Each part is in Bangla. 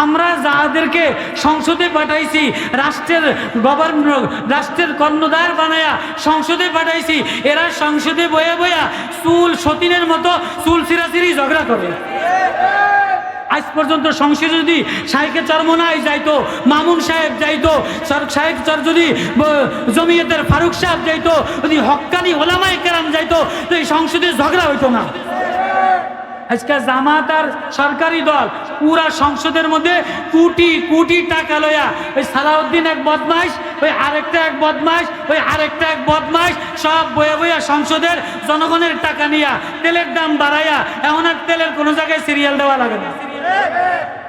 আমরা যাদেরকে সংসদে পাঠাইছি, রাষ্ট্রের গভর্নর, রাষ্ট্রের কর্ণধার বানায়া সংসদে পাঠাইছি, এরা সংসদে বয়া বয়া চুল সতীনের মতো চুল ছিঁড়াছিঁড়ি ঝগড়া করে। আজ পর্যন্ত সংসদে যদি শাইখে চরমনাই যাইতো, মামুন সাহেব যাইতো, শাইখ যদি জমিয়তের ফারুক সাহেব যাইতো, যদি হক্কানি ওলামায়ে কেরাম যাইতো, তো এই সংসদে ঝগড়া হইতো না। আজকে জামাত আর সরকারি দল পুরা সংসদের মধ্যে কোটি কোটি টাকা লয়া, ওই সালাউদ্দিন এক বদমাইশ, ওই আরেকটা এক বদমাইশ, ওই আরেকটা এক বদমাইশ, সব বয়ে বইয়া সংসদের জনগণের টাকা নিয়া তেলের দাম বাড়াইয়া এখন আর তেলের কোনো জায়গায় সিরিয়াল দেওয়া লাগে না।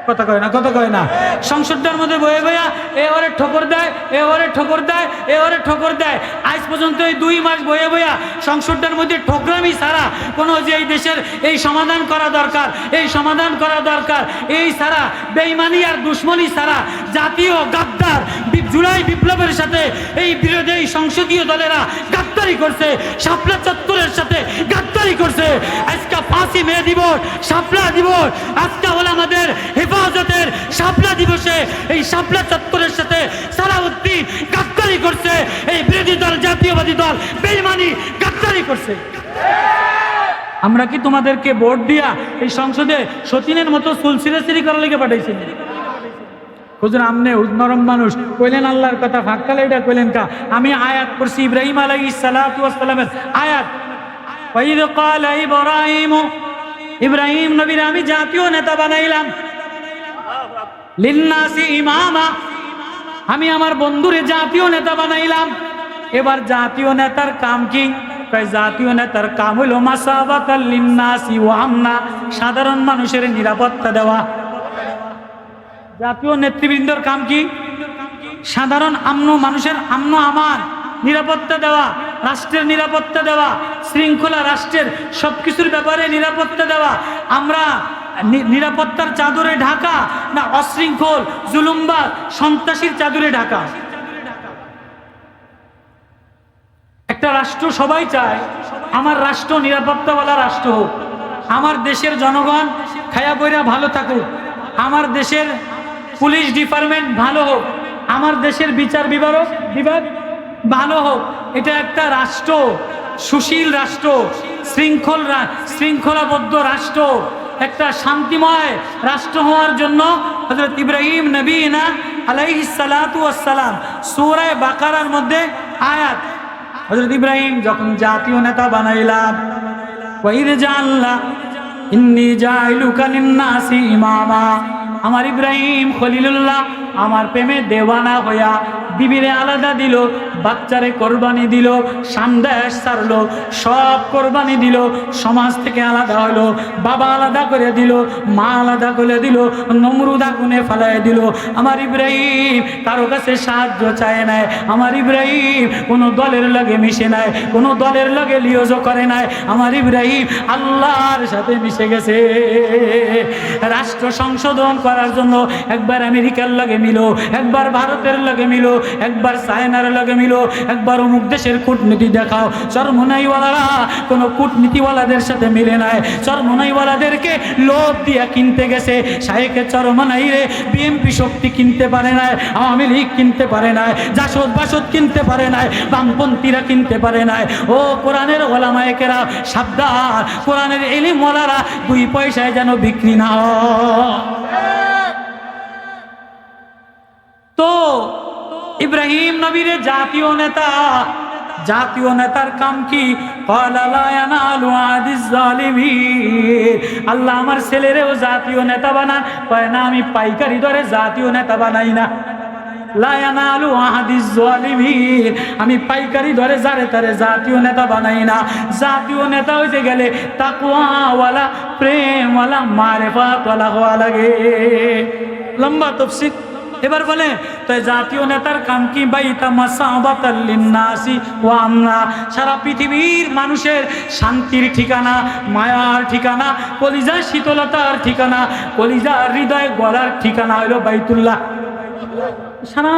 কথা কয় না, কথা কয় না। সংসদটার মধ্যে বয়ে বইয়া এ ওরে ঠোকর দেয়, এ ওরে ঠোকর দেয়, এ ওরে ঠোকর দেয়। আজ পর্যন্ত এই 2 মাস বয়ে বইয়া সংসদটার মধ্যে ঠোকরামি ছাড়া কোনো যে এই দেশের এই সমাধান করা দরকার, এই সমাধান করা দরকার, এই ছাড়া বেঈমানি আর দুশ্মনী ছাড়া জাতীয় গাদ্দার জুলাই বিপ্লবের সাথে এই বিরোধী এই সংসদীয় দলেরা গাদ্দারি করছে, শাপলা চত্বরের সাথে গাদ্দারি করছে। আজকে 5ই মে দিবস, শাপলা দিবস, আজকে হলো আমাদের হেফাজতের শাপলা দিবসে এই শাপলা চত্বরের সাথে সালাউদ্দিন গাদ্দারি করছে, এই বিরোধী দল জাতীয়বাদী দল বেঈমানি গাদ্দারি করছে। আমরা কি তোমাদেরকে ভোট দিয়া এই সংসদে সতীনের মতো চুল ছিঁড়াছিঁড়ি করার লেগে পাঠাইছি? হুজুর আমনে নরম মানুষ কইলেন আল্লাহর কথা ফাঁককালে এটা কইলেন কা? আমি আয়াত পড়ছি ইব্রাহিম আলাইহিস সালাতু ওয়াস সালামের আয়াত। ওয়াইদ ক্বালা ইব্রাহিম, ইব্রাহিম নবীর আমি জাতীয় নেতা বানাইলাম, লিন্নাসি ইমামা, আমি আমার বন্ধুরে জাতীয় নেতা বানাইলাম। এবার জাতীয় নেতার কাম কি? জাতীয় নেতার কাম হলো মাসাবাতাল লিন্নাসি ওয়া আমনা, সাধারণ মানুষের নিরাপত্তা দেওয়া। জাতীয় নেতৃবৃন্দর কাম কি? সাধারণ মানুষের আমন আমান নিরাপত্তা দেওয়া, রাষ্ট্রের নিরাপত্তা দেওয়া, শৃঙ্খলা রাষ্ট্রের সবকিছুর ব্যাপারে নিরাপত্তা দেওয়া। আমরা নিরাপত্তার চাদরে ঢাকা না অশৃঙ্খল জুলুমবাজ সন্ত্রাসীর চাদরে ঢাকা? একটা রাষ্ট্র সবাই চায় আমার রাষ্ট্র নিরাপত্তাওয়ালা রাষ্ট্র হোক, আমার দেশের জনগণ খায়া বইরা ভালো থাকুক, আমার দেশের পুলিশ ডিপার্টমেন্ট ভালো হোক, আমার দেশের বিচার বিভাগ ভালো হোক। এটা একটা রাষ্ট্র, সুশীল রাষ্ট্র, শৃঙ্খলাবদ্ধ রাষ্ট্র, একটা শান্তিময় রাষ্ট্র হওয়ার জন্য হযরত ইব্রাহিম নবী না আলাইহিস সালাতু ওয়াস সালাম সূরা বাকারার মধ্যে আয়াত, হযরত ইব্রাহিম যখন জাতীয় নেতা বানাইলাম, ওয়াইদ জাআল্লা ইন্নী জাইলুকা লিন্নাসি ইমামা, আমার ইব্রাহিম খলিলুল্লাহ আমার প্রেমে দেওয়ানা হইয়া বিবিরে আলাদা দিল, বাচ্চারে কোরবানি দিল, সন্দেশ ছাড়লো, সব কোরবানি দিল, সমাজ থেকে আলাদা হলো, বাবা আলাদা করে দিল, মা আলাদা করে দিল, নমরুদ আগুনে ফেলায় দিল। আমার ইব্রাহিম কারো কাছে সাহায্য চায় নাই, আমার ইব্রাহিম কোনো দলের লগে মিশে নাই, কোনো দলের লগে লিওজ করে নাই, আমার ইব্রাহিম আল্লাহর সাথে মিশে গেছে। রাষ্ট্র সংশোধন করার জন্য একবার আমেরিকার লগে মিলো, একবার ভারতের লগে মিলো, একবার চায়নার লগে মিলো, একবার অমুক দেশের কূটনীতি দেখাও। চরমনাইওয়ালারা কোনো কূটনীতিওয়ালাদের সাথে মিলে নাই, চরমনাইওয়ালাদেরকে লোভ দিয়া কিনতে গেছে। শাইখে চরমনাই রে বিএনপি শক্তি কিনতে পারে নাই, আওয়ামী লীগ কিনতে পারে নাই, জাসদ বাসদ কিনতে পারে নাই, বামপন্থীরা কিনতে পারে নাই। ও কোরআনের ওলামায়ে কেরাম সাবধান, কোরআনের ইলম ওয়ালারা 2 পয়সায় যেন বিক্রি না হয়। তো ইব্রাহিম নবীর জাতীয় নেতা, জাতীয় নেতার কাম কি? আল্লাহ আমার ছেলেরেও জাতীয় নেতা বানান। কয় না আমি পাইকারি দরে জাতীয় নেতা বানাই না, আমি পাইকারি ধরে যারে তারে জাতীয় নেতা বানাই না। জাতীয় নেতা হইতে গেলে তাকওয়াওয়ালা, প্রেমওয়ালা, মারেফাতওয়ালা হওয়া লাগে। লম্বা তাফসীর। এবার বলে তো জাতীয় নেতার কাম কি? বাইতা মাসাবাতাল লিন্নাসি ওয়া আমনা, সারা পৃথিবীর মানুষের শান্তির ঠিকানা, মায়ার ঠিকানা, কলিজার শীতলতার ঠিকানা, কলিজার হৃদয় গলার ঠিকানা হলো বাইতুল্লাহ। সারা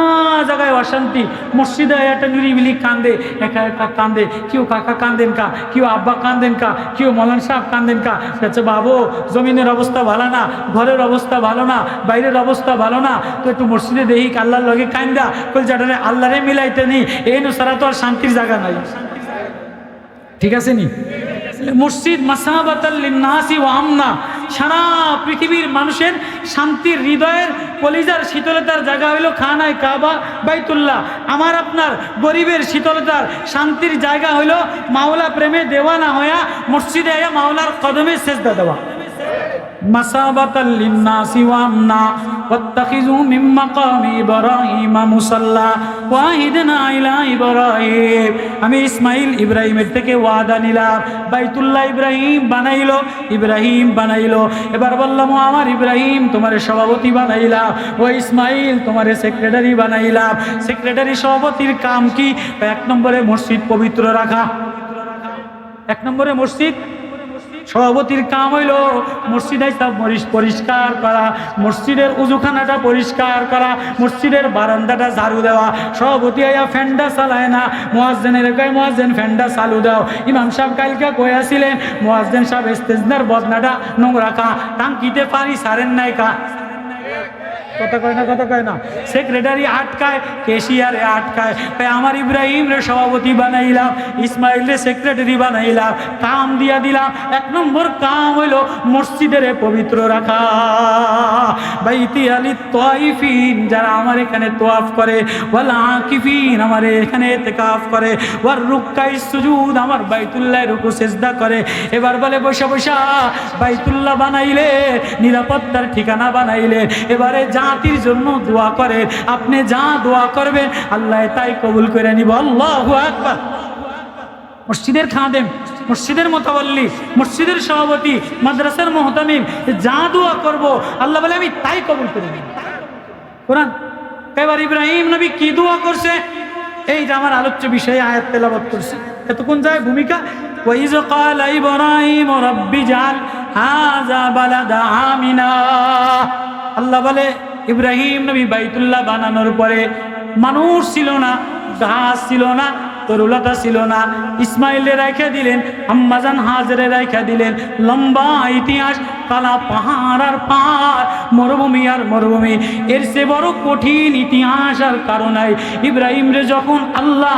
জায়গায় অশান্তি। মসজিদে একটা নিরিবিলি কান্দে, একা একা কান্দে, কেউ কাকা কান্দেন কা, কেউ আব্বা কান্দেন কা, কেউ মৌলানা সাহেব কান্দেন কা। আচ্ছা বাবু, জমিনের অবস্থা ভালো না, ঘরের অবস্থা ভালো না, বাইরের অবস্থা ভালো না, তো একটু মসজিদে দেখি আল্লাহর লগে কান্দা কলজাটারে আল্লাহরে মিলাইতে নি, এই সারা তো আর শান্তির জায়গা নাই। ঠিক আছে নি? মসজিদ মাসাবাতাল লিন্নাসি ওয়া আমনা, সারা পৃথিবীর মানুষের শান্তির, হৃদয়ের, কলিজার শীতলতার জায়গা হইল খানায় কাবা বাইতুল্লাহ। আমার আপনার গরিবের শীতলতার শান্তির জায়গা হইল মাওলা প্রেমে দেওয়ানা হইয়া মসজিদে আয়া মাওলার কদমে সেজদা দেওয়া। মাসাবাতাল লিন্নাসি ওয়া আমনা ওয়াত্তাখিযু মিন মাকামি ইব্রাহিমা মুসাল্লা ওয়াহিদনা ইলা ইব্রাহিম। আমি ইসমাইল ইব্রাহিমের থেকে ওয়াদা নিলাম, বাইতুল্লাহ ইব্রাহিম বানাইলো। এবার বললাম, আমার ইব্রাহিম তোমার সভাপতি বানাইলাম, ও ইসমাইল তোমার সেক্রেটারি বানাইলাম। সেক্রেটারি সভাপতির কাম কি? 1 নম্বরে মসজিদ পবিত্র রাখা। 1 নম্বরে মসজিদ সভাপতির কাম হইল মসজিদ পরিষ্কার করা, মসজিদের উজুখানাটা পরিষ্কার করা, মসজিদের বারান্দাটা ঝাড়ু দেওয়া। সভাপতি আইয়া ফ্যানটা চালায় না, মুয়াজ্জিনের কয় মুয়াজ্জিন ফ্যানটা চালু দাও। ইমাম সাহেব কালকে কইয়াছিলেন মুয়াজ্জিন সাহেব ইস্তেজনার বদনাটা নোংরা কা, টাঙ্কিতে পানি সারেন নাই কা। কথা কয় না। সেক্রেটারি আটকায়, কেশিয়ারে আটকায়, আমার ইব্রাহিম রে সভাপতি বানাইলাম, ইসমাইল রে সেক্রেটারি বানাইলাম, কাম দিয়া দিলাম। 1 নম্বর কাম হইল মসজিদের পবিত্র রাখা। বাইতি আলি তাইফিন, যারা আমার এখানে তোয়াফ করে, ওয়াল আকিফিন, আমার এখানে ইতিকাফ করে, ওয়ার রুকআই সুজুদ, আমার বাইতুল্লাহ রুকু সিজদা করে। এবার বলে বসা বাইতুল্লাহ বানাইলে, নিরাপত্তার ঠিকানা বানাইলে, এবারে জাতির জন্য দোয়া করেন। আপনি যা দোয়া করবেন আল্লাহ তাই কবুল করে নিব। আল্লাহু আকবার। মসজিদের খাদেম, মসজিদের মোতাওয়াল্লি, মসজিদের সভাপতি, মাদ্রাসার মুহতামিম, যা দোয়া করব আল্লাহ বলে আমি তাই কবুল করে নিব। কোরআন এবার ইব্রাহিম নবী কি দোয়া করছে, এই যে আমার আলোচ্য বিষয়ে আয়াত তেলাওয়াত করছে। এতক্ষণ যায় ভূমিকা। ওয়াইজ ক্বালা ইব্রাহিম রাব্বি জাল হাযা বালাদা আমিনা। আল্লাহ বলে ইব্রাহিম নবী বাইতুল্লাহ বানানোর পরে মানুষ ছিল না, গাছ ছিল না, তরুলতা ছিল না। ইসমাইলে রেখে দিলেন, আম্মাজান হাজেরে রেখে দিলেন। লম্বা ইতিহাস, কালা পাহাড় আর পাহাড়, মরুভূমি আর মরুভূমি। এর চেয়ে বড় কঠিন ইতিহাস আর কারণ নাই। ইব্রাহিম রে যখন আল্লাহ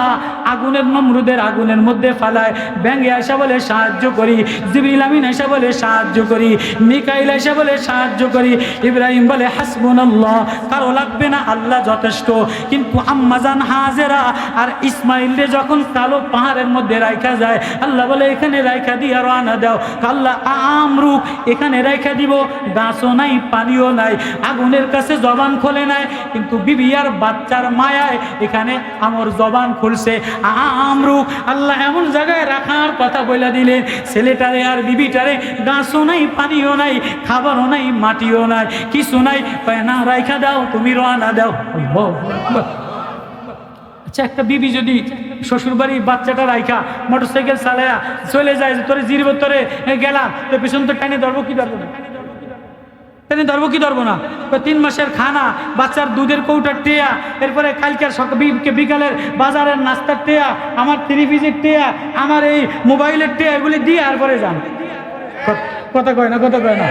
আগুনের, নমরুদের আগুনের মধ্যে ফালায়, ব্যাঙে আসা বলে সাহায্য করি, জিবরিল আমিন আসা বলে সাহায্য করি, মিকাইল আসা বলে সাহায্য করি। ইব্রাহিম বলে হাসবুনাল্লাহ, কারো লাগবে না, আল্লাহ যথেষ্ট। কিন্তু আম্মাজান হাজেরা আর ইসমাইল রে যখন কালো পাহাড়ের মধ্যে রাইখা যায়, আল্লাহ বলে এখানে রাইখা দিয়ে রানা দাও। আল্লাহ আমরুক এখানে রাইখা দিব, গাছও নাই, পানিও নাই, আগুনের কাছে জবান খোলে নাই, কিন্তু বিবি আর বাচ্চার মায়ায় এখানে আমার জবান খুলছে। আমরুক আল্লাহ এমন জায়গায় রাখার কথা বলে দিলেন, ছেলেটারে আর বিবিটারে গাছও নাই, পানিও নাই, খাবারও নাই, মাটিও নাই, কিছু নাই, না রাইখা দাও, তুমি রানা দাও। আচ্ছা, একটা বিবি যদি শ্বশুর বাড়ি বাচ্চাটা রাইখা মোটরসাইকেল চালায়া চলে যায়, যে তোরে জিরব তোরে গেলাম, তো পিছন তো টাইনে ধরবো কি ধরবো না, টেনে ধরবো কি ধরবো না? 3 মাসের খানা, বাচ্চার দুধের কৌটার টেয়া, এরপরে কালকের বিকালের বাজারের নাস্তার টেয়া, আমার 3 পিসের টেয়া, আমার এই মোবাইলের টেয়া, এগুলি দিয়ে আর পরে যান। কথা কয় না।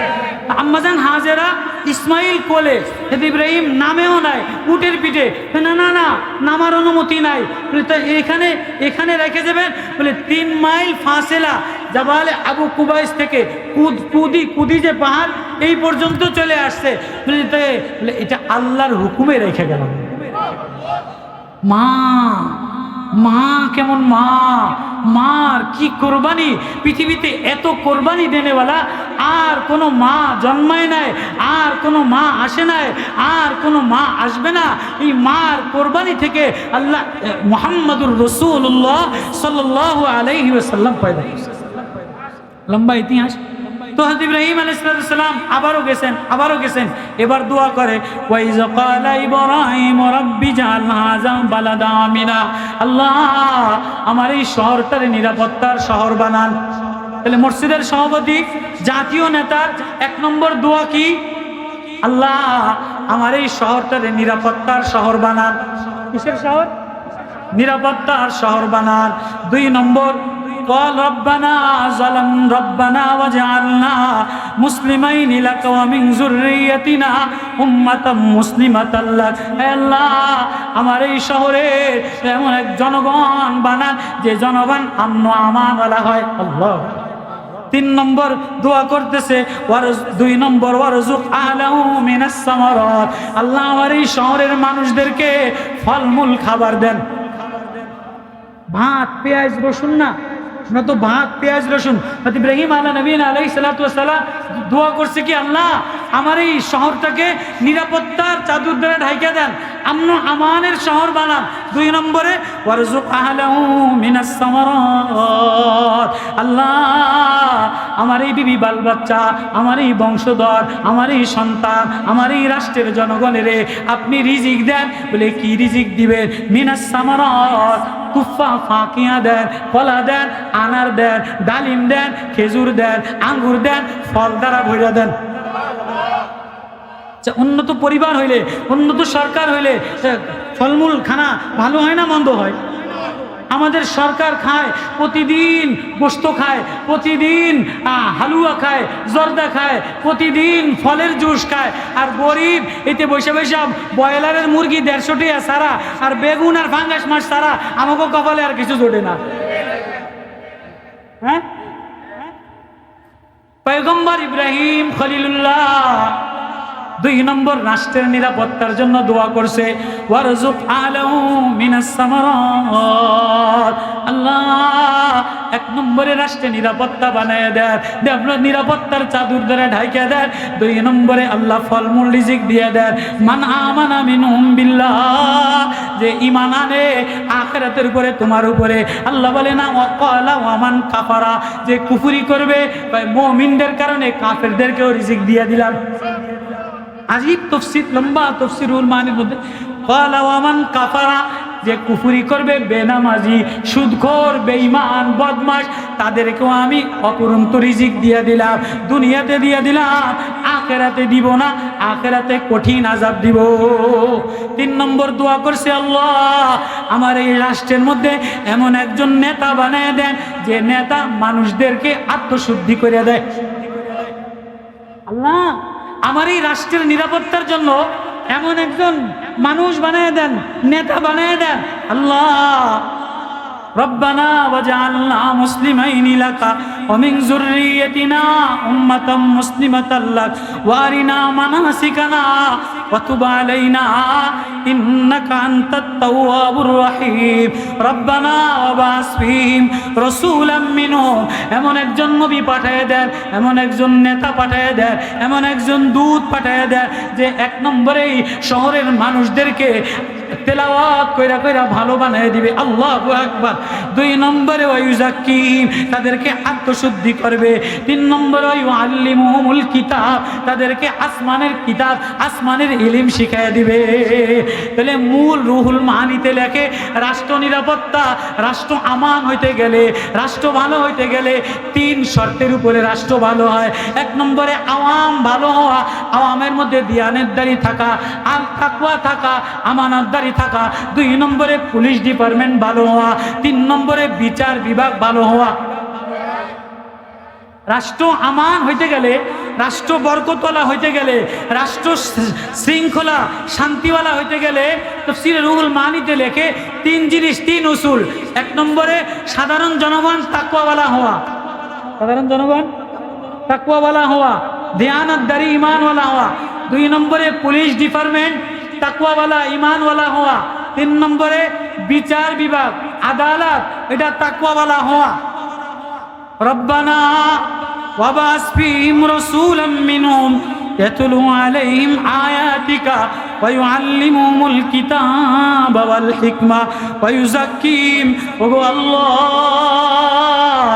আম্মাজান হাজেরা ইসমাইল কোলে, ইব্রাহিম নামেও নাই, উটের পিঠে, না নামার অনুমতি নাই। এখানে রেখে যাবেন বলে 3 মাইল ফাসেলা জাবালে আবু কুবাইস থেকে কুদি যে পাহাড়, এই পর্যন্ত চলে আসছে। বলে এটা আল্লাহর হুকুমে রেখে গেল। মা কেমন মার কি কোরবানি! পৃথিবীতে এত কোরবানি দেনেওয়ালা আর কোনো মা জন্মায় নাই, আর কোনো মা আসে নাই, আর কোনো মা আসবে না। এই মার কোরবানি থেকে আল্লাহ মুহাম্মাদুর রাসূলুল্লাহ সাল্লাল্লাহু আলাইহি ওয়াসাল্লাম পয়দা করেছেন। লম্বা ইতিহাস। তো হযরত ইব্রাহিম আলাইহিস সালাম আবারও গেছেন। এবার দোয়া করে, ওয়াইজ ক্বালা ইব্রাহিম রাব্বি জাল হাযা বালাদা আমিনা। আল্লাহ আমার এই শহরটারে নিরাপত্তার শহর বানান। তাহলে মসজিদের সভাপতি, জাতীয় নেতার 1 নম্বর দোয়া কি? আল্লাহ আমার এই শহরটারে নিরাপত্তার শহর বানান। কিসের শহর? নিরাপত্তার শহর বানান। 2 নম্বর قال ربنا ظلم ربنا وجعلنا مسلمين لك ومن ذريتنا أمة مسلمة لك। হে আল্লাহ, আমার এই শহরে এমন এক জনগণ বানান যে জনগণ আমন আমান ওয়ালা হয়। আল্লাহ। 3 নম্বর দোয়া করতেছে 2 নম্বর ওয়ারযুক আলাহু মিনাস সামারাত। আল্লাহ আমার এই শহরের মানুষদেরকে ফলমূল খাবার দেন। ভাত পেঁয়াজ রসুন না, আমরা তো ভাত পেঁয়াজ রসুন। ইব্রাহিম আলাইহিস সালাতু ওয়াস সালাম দোয়া করছে কি, আল্লাহ আমার এই শহরটাকে নিরাপত্তার চাদর দ্বারা ঢাইকা দেন, আমন আমানের শহর বানান। 2 নম্বরে ওয়ারযুক আহলাহু মিনাস সামারাত। আল্লাহ আমার এই বিবি বাল বাচ্চা, আমার এই বংশধর, আমার এই সন্তান, আমার এই রাষ্ট্রের জনগণের আপনি রিজিক দেন। বলে কি রিজিক দিবেন? মিনাস সামারাত, তুফা ফাকিয়া দেন, কলা দেন, আনার দেন, ডালিম দেন, খেজুর দেন, আঙ্গুর দেন, ফল দ্বারা ভরে দেন। উন্নত পরিবার হইলে, উন্নত সরকার হইলে ফলমূল খানা ভালো হয় না মন্দ হয়? আমাদের সরকার খায় প্রতিদিন গোশত খায়, প্রতিদিন হালুয়া খায়, জর্দা খায়, প্রতিদিন ফলের জুস খায়, আর গরিব এতে বসে বসে ব্রয়লারের মুরগি 150 টাকা সারা, আর বেগুন আর ফাঙ্গাস মাছ সারা, আমাকে কপালে আর কিছু জোটে না। হ্যাঁ, পয়গম্বর ইব্রাহিম খলিলুল্লাহ 2 নম্বর রাষ্ট্রের নিরাপত্তার জন্য দোয়া করছে, ওয়ারযুক আলাহু মিনাস সামারাত। আল্লাহ 1 নম্বরে রাষ্ট্রে নিরাপত্তা বানায় দেন, আপনার নিরাপত্তার চাদর দ্বারা ঢাইকা দেন। 2 নম্বরে আল্লাহ ফলমূল রিজিক দিয়ে দেন। মান আমানা মিনহুম বিল্লাহ, যে ঈমান আনে আখিরাতের উপরে, তোমার উপরে। আল্লাহ বলে না ওয়াকালা ওয়ামান কাফারা, যে কুফরি করবে মুমিনদের কারণে কাফেরদেরকেও রিজিক দিয়ে দিলাম। আজীব তফসির, লম্বা তফসিরুল মানির মধ্যে ক্বালা ওয়ামান কাফারা, যে কুফরি করবে, বেনামাজি, সুদখোর, বেঈমান, বদমাশ, তাদেরকেও আমি অপরন্ত রিজিক দিয়ে দিলাম। দুনিয়াতে দিয়ে দিলাম, আখিরাতে দিব না, আখিরাতে কঠিন আযাব দিব। 3 নম্বর দোয়া করছে, আল্লাহ আমার এই রাষ্ট্রের মধ্যে এমন একজন নেতা বানায় দেন, যে নেতা মানুষদেরকে আত্মশুদ্ধি করে দেয়। আল্লাহ আমার এই রাষ্ট্রের নিরাপত্তার জন্য এমন একজন মানুষ বানিয়ে দেন, নেতা বানিয়ে দেন। আল্লাহ রব্বানা ওয়াজআলনা মুসলিমাইনি লাকা ওয়া মিন যুররিয়্যাতিনা উম্মাতাম মুসলিমাতাল লাক ওয়া আরিনা মানাসিকানা ওয়া তুব আলাইনা ইন্নাকা আনতাত তাওয়াবুর রহিম। রব্বানা ওয়া বা'স ফীহিম রাসূলাম মিনহুম, এমন একজন নবী পাঠিয়ে দেন, এমন একজন নেতা পাঠিয়ে দেন, এমন একজন দূত পাঠিয়ে দেন, যে 1 নম্বরেই শহরের মানুষদেরকে তেলাওয়াত কইরা কইরা ভালো বানিয়ে দিবে। আল্লাহু আকবার। 2 নম্বরে ওয়ায়ুযাক্কিহিম, তাদেরকে আত্মশুদ্ধি করবে। 3 নম্বরে ওয়ায়ুআল্লিমুহুমুল কিতাব, তাদেরকে আসমানের কিতাব, আসমানের ইলম শিখাইয়া দিবে। তাহলে মূল রুহুল মানিতে লেখে রাষ্ট্র নিরাপত্তা, রাষ্ট্র আমান হইতে গেলে, রাষ্ট্র ভালো হইতে গেলে 3 শর্তের উপরে রাষ্ট্র ভালো হয়। 1 নম্বরে আওয়াম ভালো হওয়া, আওয়ামের মধ্যে দিয়ানেতদারি থাকা, আল তাকওয়া থাকা, আমানতদারি থাকা। 2 নম্বরে পুলিশ ডিপার্টমেন্ট ভালো হওয়া। 3 নম্বরে বিচার বিভাগ ভালো হওয়া। রাষ্ট্র আমান হইতে গেলে, রাষ্ট্র বরকতওয়ালা হইতে গেলে, রাষ্ট্র শৃঙ্খলা শান্তিওয়ালা হইতে গেলে তাফসীরে রুহুল মানিতে লেখে 3 জিনিস, 3 উসুল। 1 নম্বরে সাধারণ জনগণ তাকওয়াওয়ালা হওয়া, সাধারণ জনগণ তাকওয়াওয়ালা হওয়া, দিয়ানতদারি ঈমানওয়ালা হওয়া। 2 নম্বরে পুলিশ ডিপার্টমেন্ট তাকওয়াওয়ালা ঈমানওয়ালা হওয়া। 3 নম্বরে বিচার বিভাগ আদালত, এটা তাকওয়াওয়ালা হওয়া। রব্বানা ওয়া বা'স ফীহিম রাসূলাম মিনহুম ইয়াতলু আলাইহিম আয়াতিকা ওয়া ইউআল্লিমুহুমুল কিতাবা ওয়াল হিকমা ওয়া ইউযাক্কিহিম। ওগো আল্লাহ,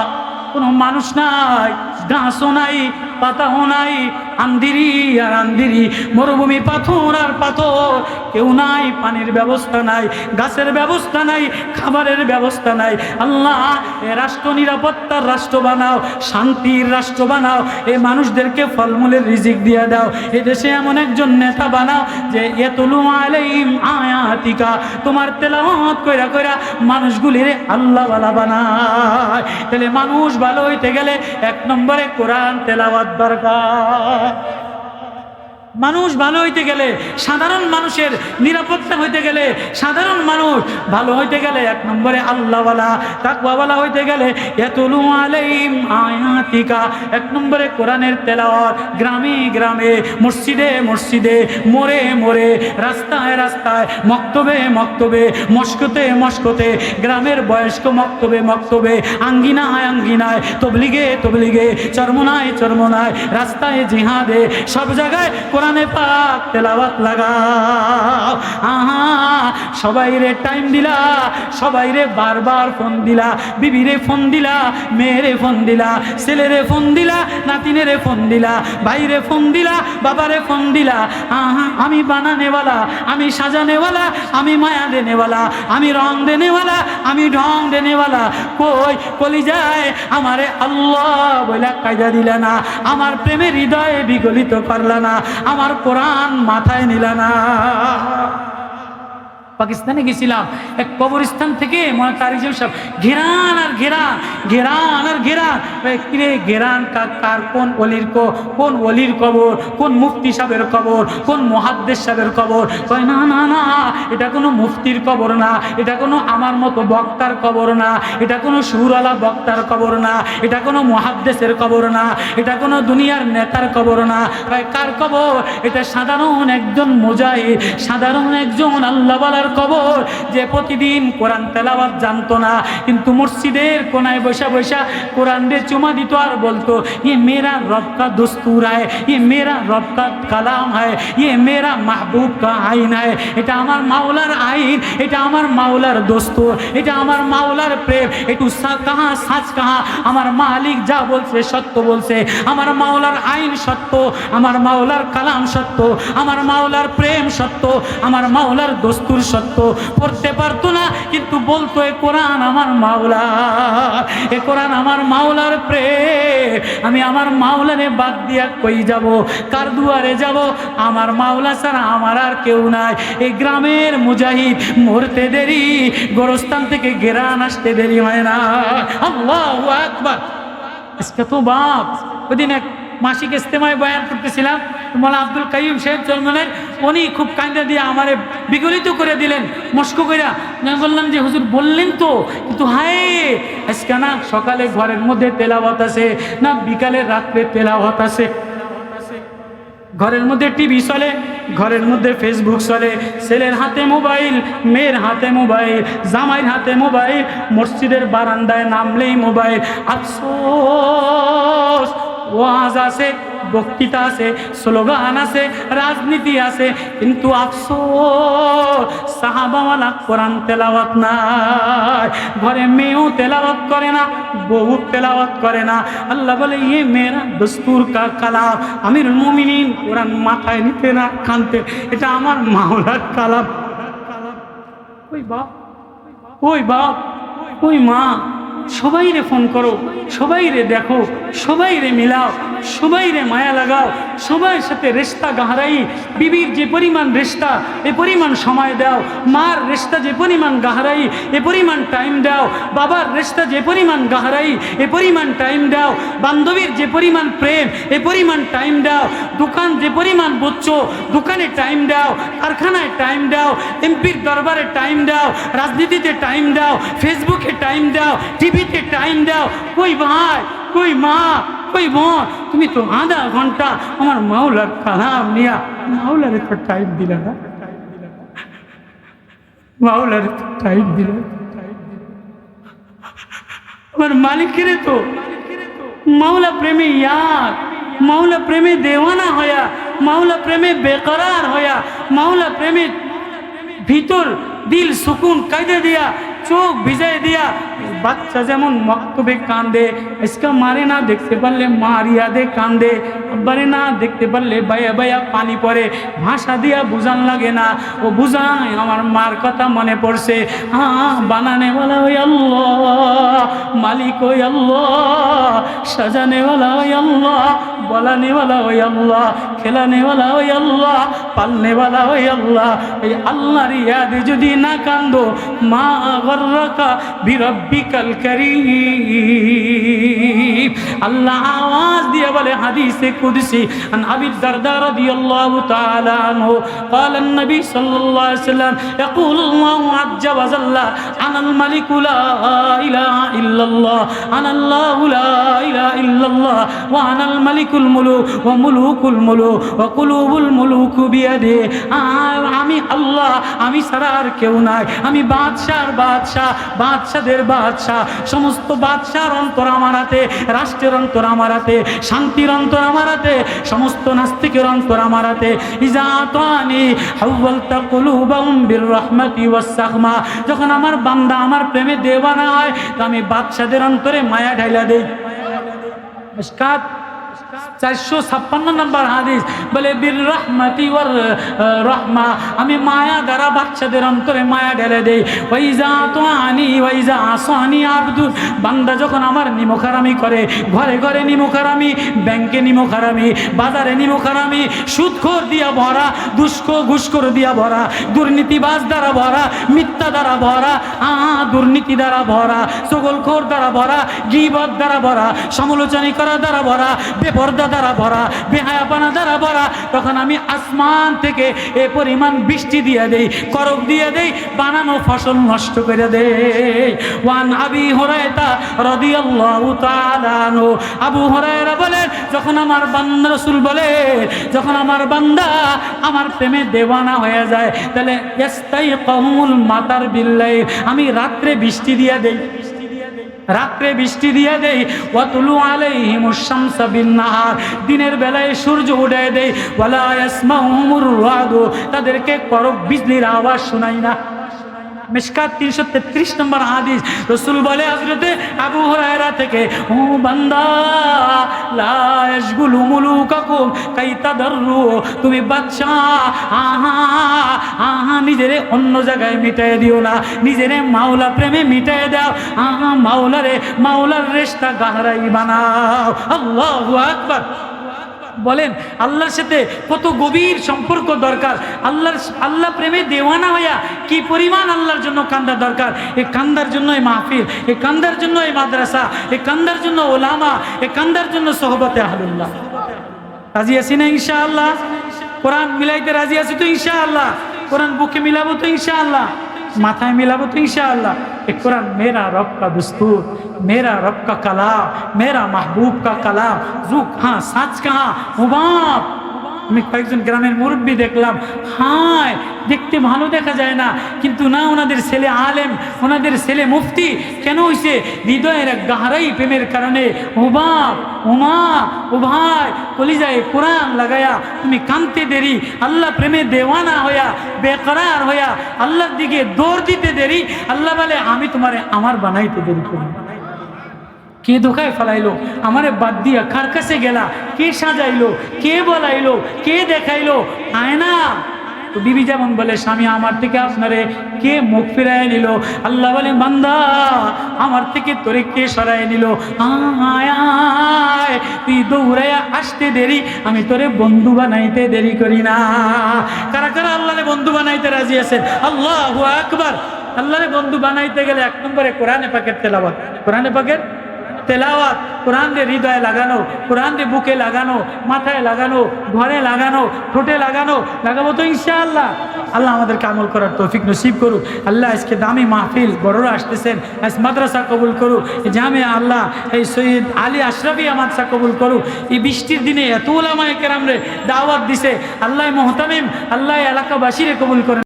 কোনো মানুষ নাই ঘাসও নাই, পাতাও নাই, আন্ধিরি আর আন্ধিরি, মরুভূমি, পাথর আর পাথর, কেউ নাই, পানির ব্যবস্থা নাই, গাছের ব্যবস্থা নাই, খাবারের ব্যবস্থা নাই। আল্লাহ এ রাষ্ট্র নিরাপত্তার রাষ্ট্র বানাও, শান্তির রাষ্ট্র বানাও, এ মানুষদেরকে ফলমূলের রিজিক দিয়ে দাও। এদেশে এমন একজন নেতা বানাও যে ইয়াতুলু আলাইহিম আয়াতিকা, তোমার তেলাওয়াত কইরা কইরা মানুষগুলিরে আল্লাহওয়ালা বানায়। তাহলে মানুষ ভালো হইতে গেলে এক নম্বরে কোরআন তেলাওয়াত দরকার। মানুষ ভালো হইতে গেলে, সাধারণ মানুষের নিরাপত্তা হইতে গেলে, সাধারণ মানুষ ভালো হইতে গেলে এক নম্বরে আল্লাহওয়ালা তাকওয়াওয়ালা হইতে গেলে ইয়াতুলু আলাইহিম আয়াতিকা, এক নম্বরে কোরআনের তেলাওয়াত। গ্রামে গ্রামে, মসজিদে মসজিদে, মোড়ে মোড়ে, রাস্তায় রাস্তায়, মক্তবে মক্তবে, মস্কতে মস্কতে, গ্রামের বয়স্ক মক্তবে মক্তবে, আঙ্গিনায় আঙ্গিনায়, তবলিগে তবলিগে, চরমনায় চরমনায়, রাস্তায় জিহাদে, সব জায়গায় কোরআনে পাক তেলাওয়াত লাগাও। আহা, সবাই রে টাইম দিলা, সবাই রে বারবার ফোন দিলা, বিবিরে ফোন দিলা, মেয়েরে ফোন দিলা, ছেলেরে ফোন দিলা, নাতিনেরে ফোন দিলা, ভাইরে ফোন দিলা, বাবারে ফোন দিলা। আহা, আমি বানানেওয়ালা, আমি সাজানেওয়ালা, আমি মায়া দেনেওয়ালা, আমি রং দেনেওয়ালা, আমি ঢং দেনেওয়ালা। কই কলিজায় আমারে আল্লাহ বইলা কায়দা দিলা না, আমার প্রেমের হৃদয়ে বিগলিত করলা না, আমার কোরআন মাথায় নিলা না। পাকিস্তানে গেছিলাম, এক কবরস্থান থেকে মনে তারিখ সব ঘেরান আর ঘেরান, ঘেরান আর ঘেরান। কিরে ঘেরান কার, কোন অলির কোন অলির কবর, কোন মুফতি সাহেবের কবর, কোন মুহাদ্দিস সাহেবের কবর? কয় না না না, এটা কোনো মুফতির কবর না, এটা কোনো আমার মতো বক্তার কবর না, এটা কোনো সুরওয়ালা বক্তার কবর না, এটা কোনো মুহাদ্দিসের কবর না, এটা কোনো দুনিয়ার নেতার কবর না। কয় কার কবর? এটা সাধারণ একজন মুজাহিদ, সাধারণ একজন আল্লাহওয়ালার কবর, যে প্রতিদিন কোরআন তেলাওয়াত জানতো না, কিন্তু মসজিদের কোনায় বসা বসা কোরআন দিয়ে চুমা দিত আর বলতো ये मेरा रब का दस्तूर है, ये मेरा रब का कलाम है, ये मेरा महबूब का आईन है। এটা আমার মাওলার আইন, এটা আমার মাওলার দস্তুর, এটা আমার মাওলার প্রেম। একটু কাহা সাচ কাহা, আমার মালিক যা বলছে সত্য বলছে, আমার মাওলার আইন সত্য, আমার মাওলার কালাম সত্য, আমার মাওলার প্রেম সত্য, আমার মাওলার দস্তুর সত্য। পড়তে পারতো না, কিন্তু বলতো এ কোরআন আমার মাওলার, এ কোরআন আমার মাওলার প্রেম। আমি আমার মাওলারে বাদ দিয়া কই যাব, কার দুয়ারে যাব? আমার মাওলা ছাড়া আমার আর কেউ নাই। এই গ্রামের মুজাহিদ মরতে দেরি, গোরস্থান থেকে গেরান আসতে দেরি হয় না। আল্লাহু আকবার। আজকে তো বাপ, ওদিন এক মাসিক ইস্তেমায় বয়ান করতেছিলাম, মৌলানা আব্দুল কাইয়ুম সাহেব চরমনের, উনি খুব কান্দা দিয়ে আমারে বিগলিত করে দিলেন, মস্ক কইরা। আমি বললাম যে হুজুর বললেন তো, কিন্তু হায় আজকে না সকালে ঘরের মধ্যে তেলাওয়াত আছে, না বিকালে রাত্রে তেলাওয়াত আছে। ঘরের মধ্যে টিভি চলে, ঘরের মধ্যে ফেসবুক চলে, ছেলের হাতে মোবাইল, মেয়ের হাতে মোবাইল, জামাইয়ের হাতে মোবাইল, মসজিদের বারান্দায় নামলেই মোবাইল। আফসোস, ওয়াজ আছে, বক্তৃতা আছে, স্লোগান আছে, রাজনীতি আছে, কিন্তু আফসোস সাহাবাওয়ালা কোরআন তেলাওয়াত নাই। ঘরে মেয়েও তেলাওয়াত করে না, বউ তেলাওয়াত করে না। আল্লাহ বলে ইয়ে মেরা দস্তুর কা কালাম, আমিরুল মুমিনিন কোরআন মাথায় নিতে না, কানতে, এটা আমার মাওলার কালাম। ওই বাপ, ওই বাপ, ওই মা, সবাই রে ফোন করো, সবাই রে দেখো, সবাই রে মিলাও, সবাই রে মায়া লাগাও, সবার সাথে রেস্তা গাহারাই। বিবির যে পরিমাণ রেস্তা, এ পরিমাণ সময় দাও। মার রেস্তা যে পরিমাণ গাহারাই, এ পরিমাণ টাইম দাও। বাবার রেস্তা যে পরিমাণ গাহারাই, এ পরিমাণ টাইম দাও। বান্ধবীর যে পরিমাণ প্রেম, এ পরিমাণ টাইম দাও। দোকান যে পরিমাণ বুঝছো, দোকানে টাইম দাও, কারখানায় টাইম দাও, এমপির দরবারে টাইম দাও, রাজনীতিতে টাইম দাও, ফেসবুকে টাইম দাও, টিভিতে টাইম দাও। কই ভাই, কই মা, কই বোন, তুমি তো আধা ঘন্টা আমার মাওলার কালাম নিয়া মাওলার একটু টাইম দিলে না, মাওলার একটু টাইম দিলে। আমার মালিকের তো মাওলা প্রেমে ইয়ার, মাওলা প্রেমে দেওয়ানা হয়া, মাওলা প্রেমে বেকরার হয়া, মাওলা প্রেমে ভিতর দিল সুকুন কায়দা দিয়া চোখ ভিজাই দিয়া বাচ্চা যেমন মক্তবে কান্দে, আজকে মারে না দেখতে পারলে মারিয়া দে কান্দে, আব্বারে না দেখতে পারলে বাইয়া বাইয়া পানি পড়ে, ভাষা দিয়া বুঝান লাগে না, ও বুঝায় আমার মার কথা মনে পড়ছে। বানানে वाला ওই আল্লাহ, মালিক ওই আল্লাহ, সাজানে वाला ওই আল্লাহ, বলানে वाला ওই আল্লাহ, খেলানে वाला ওই আল্লাহ, পালনে वाला ওই আল্লাহ। এই আল্লাহর ইয়াদে যদি না কান্দো, মা গর্রাকা বিরব্বিকাল কারীম। আল্লাহ আওয়াজ দিয়ে বলে হাদিসে কুদসি, আন আবি দারদা রাদিয়াল্লাহু তাআলা আনহু قال النبي صلى الله عليه وسلم يقول الله عز وجل انا الملك لا اله الا الله انا الله لا اله الا الله وانا الملك الملوك وملوك الملوك وقلوب الملوك بيدي। আমি আল্লাহ, আমি ছাড়া আর কেউ নাই, আমি বাদশার বাদশাহ, বাদশাদের বাদশাহ, সমস্ত বাদশার অন্তর আমার হাতে, রাষ্ট্রের অন্তর আমার হাতে, শান্তির অন্তর আমার হাতে, সমস্ত নাস্তিকের অন্তর আমার হাতে। ইজা আতানি হাওয়ালতা কুলুবাহুম বিররহমাতি ওয়াসসাখমা, যখন আমার বান্দা আমার প্রেমে দেওয়ানা হয় তো আমি বাদশাদের অন্তরে মায়া ঢাইলা দেই। মিশকাত 456 নম্বর হাদিস বলে বীর রহমতি ওয়ার রহমা, আমি মায়া দ্বারা বাচ্চাদের অন্তরে মায়া ঢেলে দেই। ওয়াইজা তুআনি ওয়াইজা আসানি আবদু, বান্দা যখন আমার নিমুখারামি করে, ঘরে ঘরে নিমুখারামি, ব্যাংকে নিমুখারামি, বাজারে নিমুখারামি, সুদখোর দিয়া ভরা, ঘুষখোর দিয়া ভরা, দুর্নীতিবাজ দ্বারা ভরা, মিথ্যা দ্বারা ভরা, দুর্নীতি দ্বারা ভরা, চগলখোর দ্বারা ভরা, গীবত দ্বারা ভরা, সমালোচনা করা দ্বারা ভরা, বেপরদা দ্বারা ভরা, বেহায়াপনা দ্বারা ভরা, তখন আমি আসমান থেকে এ পরিমাণ বৃষ্টি দিয়ে দেই, করক দিয়ে দেই, বানানো ফসল নষ্ট করে দেই। ওয়ান আবি হুরায়রা রাদিয়াল্লাহু তাআলা আনহু, আবু হুরায়রা বলেন যখন আমার বান্দা, রাসূল বলে যখন আমার বান্দা আমার প্রেমে দেওয়ানা হয়ে যায়, তাহলে ইস্তাইকাহুল মাতার বিল্লাইল, আমি রাত্রে বৃষ্টি দিয়ে দেই, রাত্রে বৃষ্টি দিয়ে দেই। ওয়াতুলু আলাইহিমুশ শামসা বিন-নাহার, দিনের বেলায় সূর্য উড়িয়ে দেই। ওয়ালা ইয়াসমাউহুমুর রাদু, তাদেরকে করক বিজলির আওয়াজ শোনাই না। মিশকাত 333 নম্বর হাদিস, রাসূল বলে হযরতে আবু হুরায়রা থেকে, ও বান্দা লা ইয়াশগুলু মুলুকাকুম কাইতাদাররু, তুমি বাদশাহ নিজেরে অন্য জায়গায় মিটায় দিও না, নিজেরে মাওলা প্রেমে মিটায় দাও। মাওলার রেশতা গাহরাই বানাও। আল্লাহু আকবার। বলেন আল্লাহর সাথে কত গভীর সম্পর্ক দরকার। আল্লাহ প্রেমে দেওয়ানা হইয়া কি পরিমাণ আল্লাহর জন্য কান্দা দরকার। এই কান্দার জন্য এই মাহফিল, এই কান্দার জন্য এই মাদ্রাসা, এই কান্দার জন্য ওলামা, এই কান্দার জন্য সোহবতে আহলুল্লাহ। রাজি আছি না ইনশাআল্লাহ? কোরআন মিলাইতে রাজি আছি তো ইনশাআল্লাহ? কোরআন বুকে মিলাবো তো ইনশাআল্লাহ? মাথায় মিলাবো তো ইনশাআল্লাহ? एक कुरान मेरा रब का दस्तूर, मेरा रब का कलाम, मेरा महबूब का कलाम, जुक हाँ सच कहाँ मुबाब। আমি কয়েকজন গ্রামের মুরব্বী দেখলাম, হায় দেখতে ভালো দেখা যায় না, কিন্তু না ওনাদের ছেলে আলেম, ওনাদের ছেলে মুফতি। কেন হইছে? হৃদয়ের এক গাহরাই প্রেমের কারণে। ও বাপ, ও মা, ও ভাই, কলিজায় কোরআন লাগায়া তুমি কাঁদতে দেরি, আল্লাহ প্রেমে দেওয়ানা হইয়া বেকরার হইয়া আল্লাহর দিকে দৌড় দিতে দেরি, আল্লাহ বলে আমি তোমারে আমার বানাইতে দেরি করি। কে ধোকায় ফেলাইলো? আমারে বাদ দিয়া কার কাছে গেলা? কে সাজাইলো? কে বলাইলো? কে দেখাইলো? আয়না তো বিবি যেমন বলে স্বামী আমার থেকে আপনারে কে মুখ ফিরায় নিল, আল্লাহ বলে বান্দা আমার থেকে তোরে কে সরায় নিল? আয় তুই দৌড়াইয়া আসতে দেরি, আমি তোরে বন্ধু বানাইতে দেরি করি না। কারা কারা আল্লাহরে বন্ধু বানাইতে রাজি আছেন? আল্লাহু আকবার। আল্লাহরে বন্ধু বানাইতে গেলে 1 নম্বরে কোরআনে পাকের তেলাওয়াত, কোরআনে পাকের তেলাওয়াত, কোরআন দিয়ে হৃদয়ে লাগানো, কোরআন দিয়ে বুকে লাগানো, মাথায় লাগানো, ঘরে লাগানো, ঠোঁটে লাগানো, লাগাবো তো ইনশাআল্লাহ। আল্লাহ আমাদেরকে আমল করার তৌফিক নসিব করুক। আল্লাহ আজকে দামি মাহফিল, বড়রা আসতেছেন, আজ মাদ্রাসা কবুল করুক, এই জামিয়া আল্লাহ এই সৈয়দ আলী আশরাফি মাদ্রাসা কবুল করুক। এই বৃষ্টির দিনে এত উলামায়ে কেরামরে দাওয়াত দিছে, আল্লাহ মুহতামিম, আল্লাহ এলাকাবাসীরে কবুল করেন।